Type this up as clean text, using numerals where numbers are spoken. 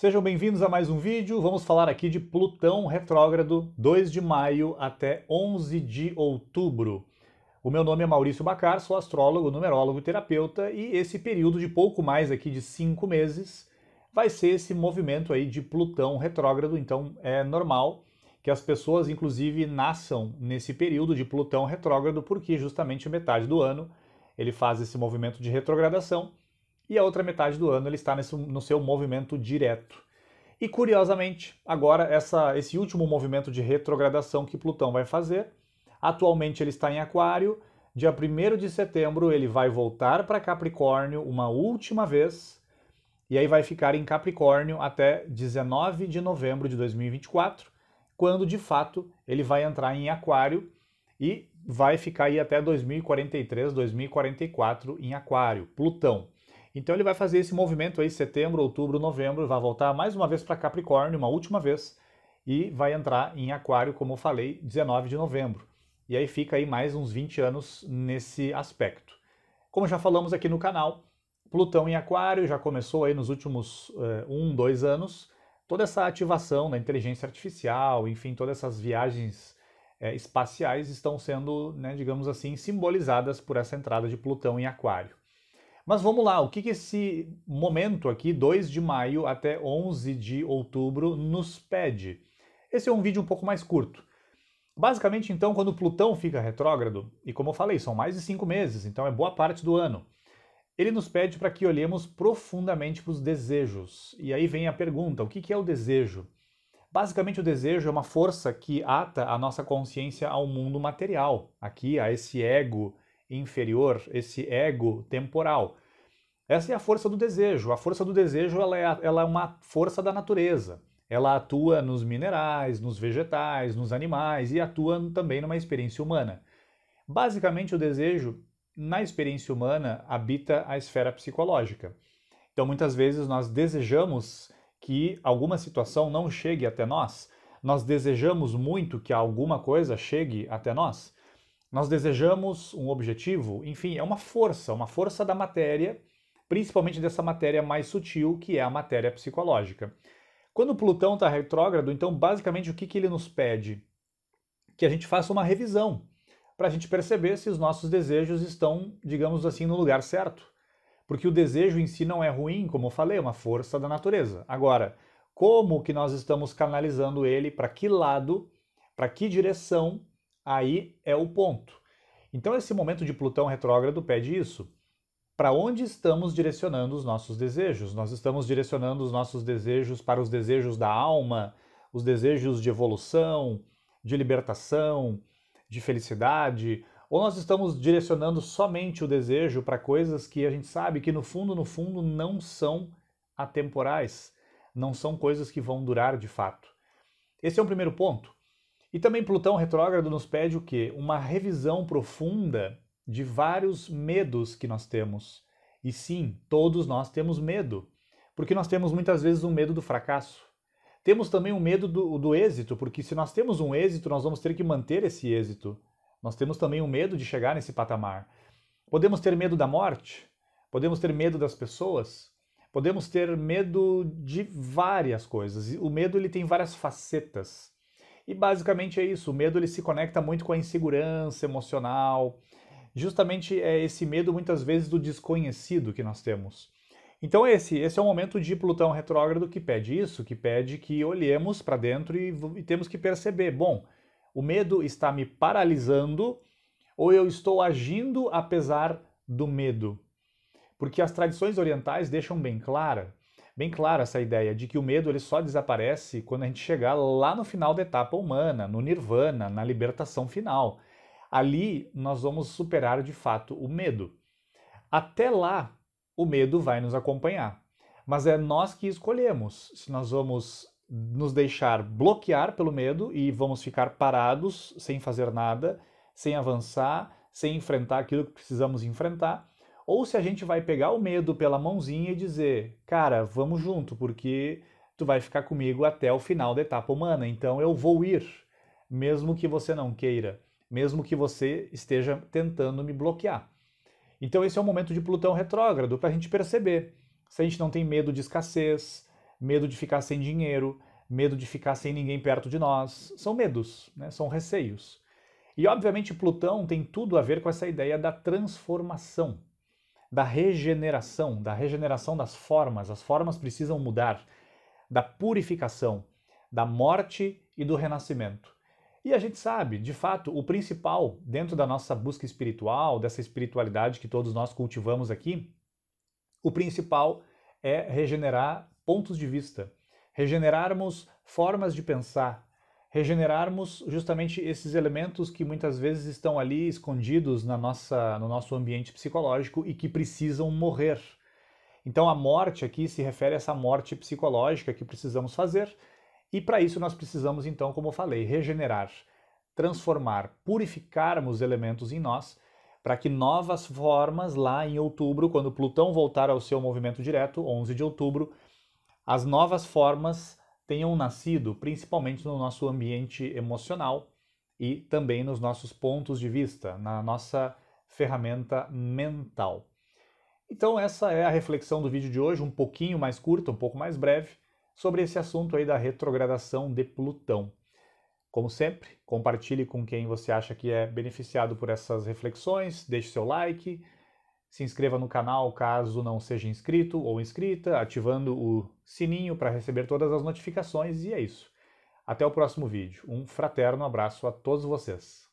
Sejam bem-vindos a mais um vídeo. Vamos falar aqui de Plutão retrógrado, 2 de maio até 11 de outubro. O meu nome é Maurício Bacar, sou astrólogo, numerólogo e terapeuta, e esse período de pouco mais aqui de 5 meses vai ser esse movimento aí de Plutão retrógrado, então é normal que as pessoas inclusive nasçam nesse período de Plutão retrógrado, porque justamente metade do ano ele faz esse movimento de retrogradação e a outra metade do ano ele está no seu movimento direto. E curiosamente, agora esse último movimento de retrogradação que Plutão vai fazer, atualmente ele está em Aquário, dia 1º de setembro ele vai voltar para Capricórnio uma última vez, e aí vai ficar em Capricórnio até 19 de novembro de 2024, quando de fato ele vai entrar em Aquário e vai ficar aí até 2043, 2044 em Aquário, Plutão. Então ele vai fazer esse movimento aí, setembro, outubro, novembro, vai voltar mais uma vez para Capricórnio, uma última vez, e vai entrar em Aquário, como eu falei, 19 de novembro. E aí fica aí mais uns 20 anos nesse aspecto. Como já falamos aqui no canal, Plutão em Aquário já começou aí nos últimos 2 anos, toda essa ativação da inteligência artificial, enfim, todas essas viagens espaciais estão sendo, né, digamos assim, simbolizadas por essa entrada de Plutão em Aquário. Mas vamos lá, o que esse momento aqui, 2 de maio até 11 de outubro, nos pede? Esse é um vídeo um pouco mais curto. Basicamente, então, quando Plutão fica retrógrado, e como eu falei, são mais de 5 meses, então é boa parte do ano, ele nos pede para que olhemos profundamente para os desejos. E aí vem a pergunta, o que é o desejo? Basicamente, o desejo é uma força que ata a nossa consciência ao mundo material, aqui a esse ego inferior, esse ego temporal. Essa é a força do desejo. A força do desejo ela é uma força da natureza. Ela atua nos minerais, nos vegetais, nos animais e atua também numa experiência humana. Basicamente, o desejo, na experiência humana, habita a esfera psicológica. Então, muitas vezes, nós desejamos que alguma situação não chegue até nós. Nós desejamos muito que alguma coisa chegue até nós. Nós desejamos um objetivo, enfim, é uma força da matéria, principalmente dessa matéria mais sutil, que é a matéria psicológica. Quando Plutão está retrógrado, então basicamente o que ele nos pede? Que a gente faça uma revisão, para a gente perceber se os nossos desejos estão, digamos assim, no lugar certo. Porque o desejo em si não é ruim, como eu falei, é uma força da natureza. Agora, como que nós estamos canalizando ele, para que lado, para que direção, aí é o ponto. Então esse momento de Plutão retrógrado pede isso. Para onde estamos direcionando os nossos desejos? Nós estamos direcionando os nossos desejos para os desejos da alma, os desejos de evolução, de libertação, de felicidade, ou nós estamos direcionando somente o desejo para coisas que a gente sabe que no fundo, não são atemporais, não são coisas que vão durar de fato. Esse é um primeiro ponto. E também Plutão retrógrado nos pede o quê? Uma revisão profunda de vários medos que nós temos. E sim, todos nós temos medo, porque nós temos muitas vezes um medo do fracasso. Temos também um medo do êxito, porque se nós temos um êxito, nós vamos ter que manter esse êxito. Nós temos também um medo de chegar nesse patamar. Podemos ter medo da morte, podemos ter medo das pessoas, podemos ter medo de várias coisas. O medo ele tem várias facetas. E basicamente é isso, o medo ele se conecta muito com a insegurança emocional. Justamente é esse medo muitas vezes do desconhecido que nós temos. Então esse é o momento de Plutão retrógrado que pede isso, que pede que olhemos para dentro e temos que perceber, bom, o medo está me paralisando ou eu estou agindo apesar do medo? Porque as tradições orientais deixam bem clara essa ideia de que o medo ele só desaparece quando a gente chegar lá no final da etapa humana, no nirvana, na libertação final. Ali nós vamos superar de fato o medo. Até lá, o medo vai nos acompanhar. Mas é nós que escolhemos se nós vamos nos deixar bloquear pelo medo e vamos ficar parados, sem fazer nada, sem avançar, sem enfrentar aquilo que precisamos enfrentar, ou se a gente vai pegar o medo pela mãozinha e dizer, cara, vamos junto, porque tu vai ficar comigo até o final da etapa humana, então eu vou ir, mesmo que você não queira, mesmo que você esteja tentando me bloquear. Então esse é o momento de Plutão retrógrado, para a gente perceber se a gente não tem medo de escassez, medo de ficar sem dinheiro, medo de ficar sem ninguém perto de nós. São medos, né? São receios. E obviamente Plutão tem tudo a ver com essa ideia da transformação, da regeneração das formas. As formas precisam mudar, da purificação, da morte e do renascimento. E a gente sabe, de fato, o principal dentro da nossa busca espiritual, dessa espiritualidade que todos nós cultivamos aqui, o principal é regenerar pontos de vista, regenerarmos formas de pensar, regenerarmos justamente esses elementos que muitas vezes estão ali escondidos no nosso ambiente psicológico e que precisam morrer. Então a morte aqui se refere a essa morte psicológica que precisamos fazer, e para isso nós precisamos então, como eu falei, regenerar, transformar, purificarmos elementos em nós, para que novas formas lá em outubro, quando Plutão voltar ao seu movimento direto, 11 de outubro, as novas formas tenham nascido principalmente no nosso ambiente emocional e também nos nossos pontos de vista, na nossa ferramenta mental. Então essa é a reflexão do vídeo de hoje, um pouquinho mais curta, um pouco mais breve, sobre esse assunto aí da retrogradação de Plutão. Como sempre, compartilhe com quem você acha que é beneficiado por essas reflexões, deixe seu like, se inscreva no canal caso não seja inscrito ou inscrita, ativando o sininho para receber todas as notificações, e é isso. Até o próximo vídeo. Um fraterno abraço a todos vocês.